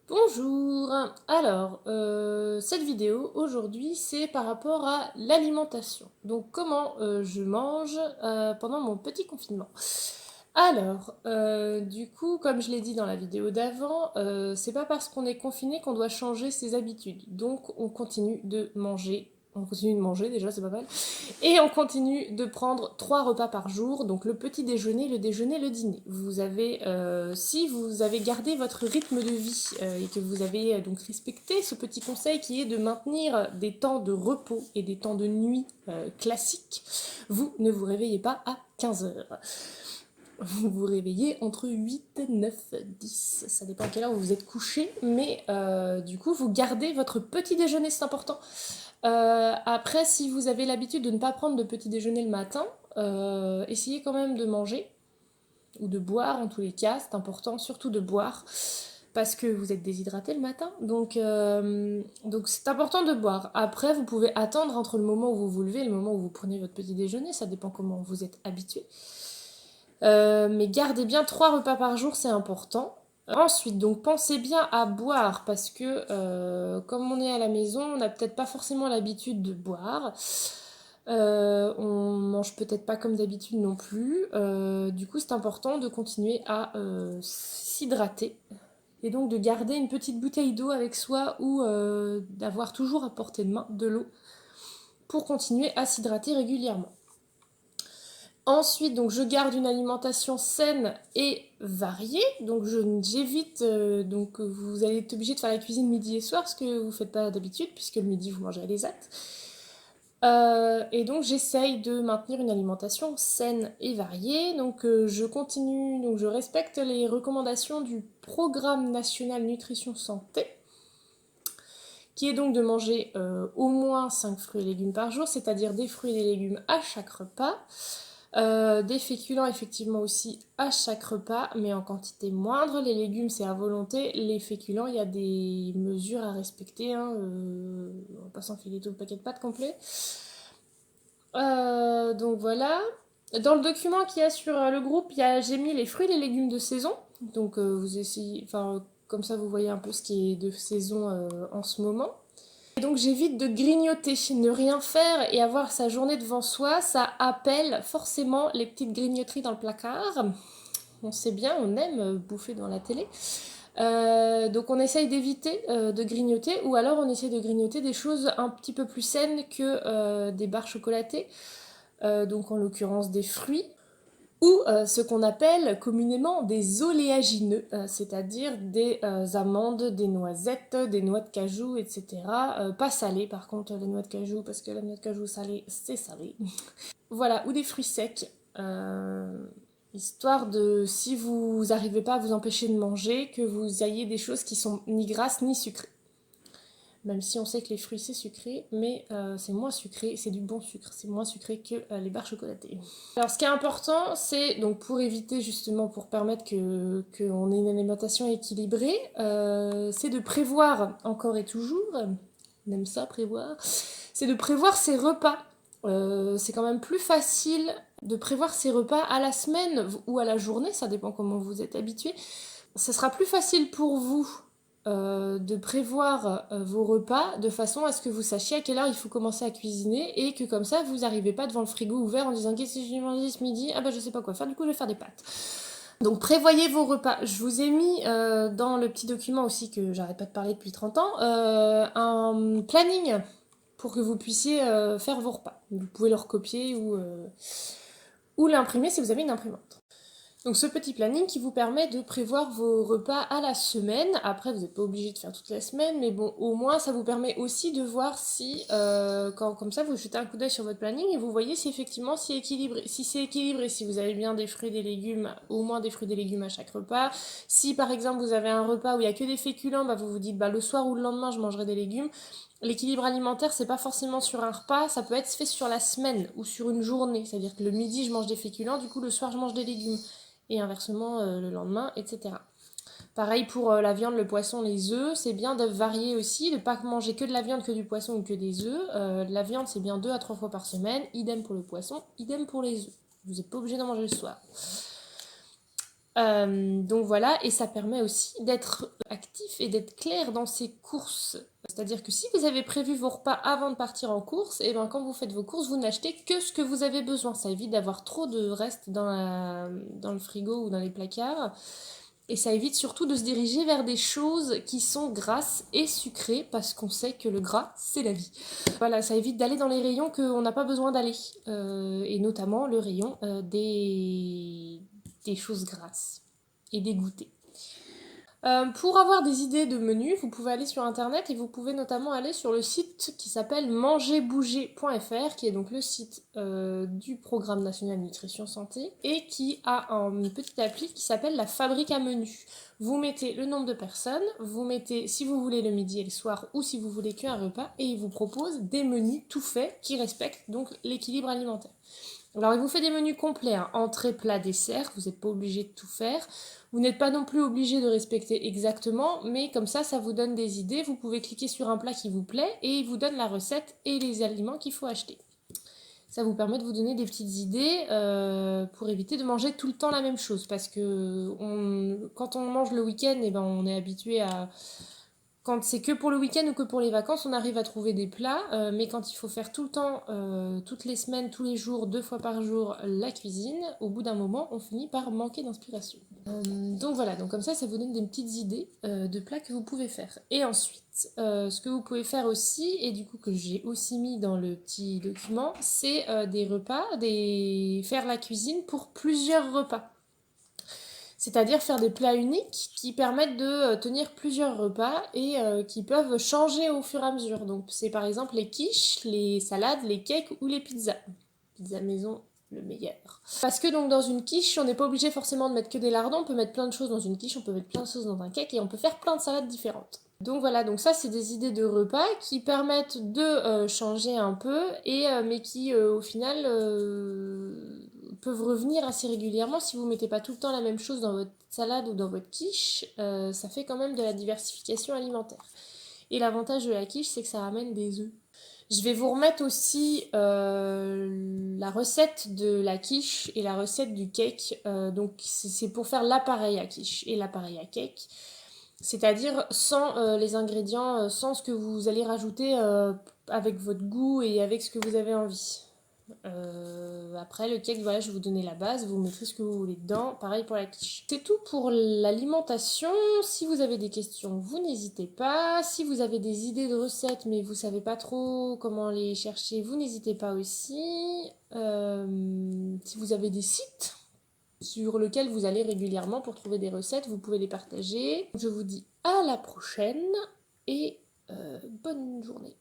Bonjour. Alors, cette vidéo aujourd'hui, c'est par rapport à l'alimentation. Donc, comment je mange pendant mon petit confinement. Alors, du coup, comme je l'ai dit dans la vidéo d'avant, c'est pas parce qu'on est confiné qu'on doit changer ses habitudes. Donc, on continue de manger. On continue de manger déjà, c'est pas mal. Et on continue de prendre 3 repas par jour, donc le petit déjeuner, le déjeuner, le dîner. Si vous avez gardé votre rythme de vie et que vous avez donc respecté ce petit conseil qui est de maintenir des temps de repos et des temps de nuit classiques, vous ne vous réveillez pas à 15 heures. Vous vous réveillez entre 8, 9, 10, ça dépend à quelle heure vous êtes couché, mais du coup vous gardez votre petit déjeuner, c'est important. Après, si vous avez l'habitude de ne pas prendre de petit déjeuner le matin, essayez quand même de manger ou de boire en tous les cas, c'est important surtout de boire parce que vous êtes déshydraté le matin, donc c'est important de boire. Après, vous pouvez attendre entre le moment où vous vous levez et le moment où vous prenez votre petit déjeuner, ça dépend comment vous êtes habitué. Mais gardez bien 3 repas par jour, c'est important. Ensuite, donc pensez bien à boire parce que comme on est à la maison, on n'a peut-être pas forcément l'habitude de boire. On mange peut-être pas comme d'habitude non plus. Du coup, c'est important de continuer à s'hydrater et donc de garder une petite bouteille d'eau avec soi ou d'avoir toujours à portée de main de l'eau pour continuer à s'hydrater régulièrement. Ensuite, donc je garde une alimentation saine et variée. Donc j'évite, donc vous allez être obligé de faire la cuisine midi et soir, ce que vous ne faites pas d'habitude, puisque le midi vous mangez à l'ESAT. Et donc j'essaye de maintenir une alimentation saine et variée. Donc je continue, donc je respecte les recommandations du Programme national nutrition santé, qui est donc de manger au moins 5 fruits et légumes par jour, c'est-à-dire des fruits et des légumes à chaque repas. Des féculents effectivement aussi à chaque repas, mais en quantité moindre. Les légumes c'est à volonté, les féculents il y a des mesures à respecter, hein, on va pas s'enfiler tout le paquet de pâtes complet. Donc voilà. Dans le document qu'il y a sur le groupe, j'ai mis les fruits et les légumes de saison. Donc vous essayez, enfin comme ça vous voyez un peu ce qui est de saison en ce moment. Et donc j'évite de grignoter, ne rien faire et avoir sa journée devant soi, ça appelle forcément les petites grignoteries dans le placard. On sait bien, on aime bouffer dans la télé. Donc on essaye d'éviter de grignoter, ou alors on essaye de grignoter des choses un petit peu plus saines que des barres chocolatées, donc en l'occurrence des fruits, ou ce qu'on appelle communément des oléagineux, c'est-à-dire des amandes, des noisettes, des noix de cajou, etc. Pas salées par contre, les noix de cajou, parce que la noix de cajou salée, c'est salé. Voilà, ou des fruits secs, histoire de, si vous n'arrivez pas à vous empêcher de manger, que vous ayez des choses qui sont ni grasses ni sucrées. Même si on sait que les fruits c'est sucré, mais c'est moins sucré, c'est du bon sucre, c'est moins sucré que les barres chocolatées. Alors ce qui est important, c'est donc pour éviter justement, pour permettre qu'on ait une alimentation équilibrée, c'est de prévoir encore et toujours, on aime ça prévoir, c'est de prévoir ses repas. C'est quand même plus facile de prévoir ses repas à la semaine ou à la journée, ça dépend comment vous êtes habitué. Ce sera plus facile pour vous de prévoir vos repas de façon à ce que vous sachiez à quelle heure il faut commencer à cuisiner et que comme ça vous n'arrivez pas devant le frigo ouvert en disant qu'est-ce que je vais manger ce midi, ah bah je sais pas quoi faire, du coup je vais faire des pâtes. Donc prévoyez vos repas. Je vous ai mis dans le petit document aussi que j'arrête pas de parler depuis 30 ans, un planning pour que vous puissiez faire vos repas. Vous pouvez le recopier ou l'imprimer si vous avez une imprimante. Donc ce petit planning qui vous permet de prévoir vos repas à la semaine. Après, vous n'êtes pas obligé de faire toute la semaine, mais bon, au moins ça vous permet aussi de voir si, comme ça, vous jetez un coup d'œil sur votre planning et vous voyez si effectivement c'est équilibré. Si c'est équilibré, si vous avez bien des fruits et des légumes, au moins des fruits et des légumes à chaque repas. Si par exemple vous avez un repas où il n'y a que des féculents, bah, vous vous dites bah, le soir ou le lendemain je mangerai des légumes. L'équilibre alimentaire, c'est pas forcément sur un repas, ça peut être fait sur la semaine ou sur une journée. C'est-à-dire que le midi je mange des féculents, du coup le soir je mange des légumes et inversement le lendemain, etc. Pareil pour la viande, le poisson, les œufs, c'est bien de varier aussi, de ne pas manger que de la viande, que du poisson ou que des œufs. La viande, c'est bien 2 à 3 fois par semaine, idem pour le poisson, idem pour les œufs. Vous n'êtes pas obligé d'en manger le soir. Donc voilà, et ça permet aussi d'être actif et d'être clair dans ses courses. C'est-à-dire que si vous avez prévu vos repas avant de partir en course, et ben quand vous faites vos courses, vous n'achetez que ce que vous avez besoin. Ça évite d'avoir trop de restes dans le frigo ou dans les placards. Et ça évite surtout de se diriger vers des choses qui sont grasses et sucrées, parce qu'on sait que le gras, c'est la vie. Voilà, ça évite d'aller dans les rayons qu'on n'a pas besoin d'aller. Et notamment le rayon des choses grasses et des goûters. Pour avoir des idées de menus, vous pouvez aller sur internet et vous pouvez notamment aller sur le site qui s'appelle mangerbouger.fr, qui est donc le site du Programme national nutrition santé et qui a une petite appli qui s'appelle la fabrique à menus. Vous mettez le nombre de personnes, vous mettez si vous voulez le midi et le soir ou si vous voulez qu'un repas, et il vous propose des menus tout faits qui respectent donc l'équilibre alimentaire. Alors il vous fait des menus complets, hein, entrée, plat, dessert, vous n'êtes pas obligé de tout faire. Vous n'êtes pas non plus obligé de respecter exactement, mais comme ça vous donne des idées. Vous pouvez cliquer sur un plat qui vous plaît et il vous donne la recette et les aliments qu'il faut acheter. Ça vous permet de vous donner des petites idées pour éviter de manger tout le temps la même chose. Parce que quand on mange le week-end, eh ben, on est habitué à... Quand c'est que pour le week-end ou que pour les vacances, on arrive à trouver des plats, mais quand il faut faire tout le temps, toutes les semaines, tous les jours, 2 fois par jour, la cuisine, au bout d'un moment, on finit par manquer d'inspiration. Donc voilà, donc comme ça vous donne des petites idées de plats que vous pouvez faire. Et ensuite, ce que vous pouvez faire aussi, et du coup que j'ai aussi mis dans le petit document, c'est des repas, faire la cuisine pour plusieurs repas. C'est-à-dire faire des plats uniques qui permettent de tenir plusieurs repas et qui peuvent changer au fur et à mesure. Donc c'est par exemple les quiches, les salades, les cakes ou les pizzas. Pizza maison, le meilleur. Parce que donc dans une quiche, on n'est pas obligé forcément de mettre que des lardons, on peut mettre plein de choses dans une quiche, on peut mettre plein de choses dans un cake et on peut faire plein de salades différentes. Donc voilà, donc ça c'est des idées de repas qui permettent de changer un peu, mais qui au final peuvent revenir assez régulièrement. Si vous mettez pas tout le temps la même chose dans votre salade ou dans votre quiche, ça fait quand même de la diversification alimentaire. Et l'avantage de la quiche, c'est que ça ramène des œufs. Je vais vous remettre aussi la recette de la quiche et la recette du cake. Donc c'est pour faire l'appareil à quiche et l'appareil à cake. C'est-à-dire sans les ingrédients, sans ce que vous allez rajouter avec votre goût et avec ce que vous avez envie. Après le cake, voilà, je vais vous donner la base, vous mettrez ce que vous voulez dedans, pareil pour la quiche. C'est tout pour l'alimentation. Si vous avez des questions, vous n'hésitez pas. Si vous avez des idées de recettes mais vous savez pas trop comment les chercher, vous n'hésitez pas aussi. Si vous avez des sites sur lesquels vous allez régulièrement pour trouver des recettes, vous pouvez les partager. Je vous dis à la prochaine et bonne journée.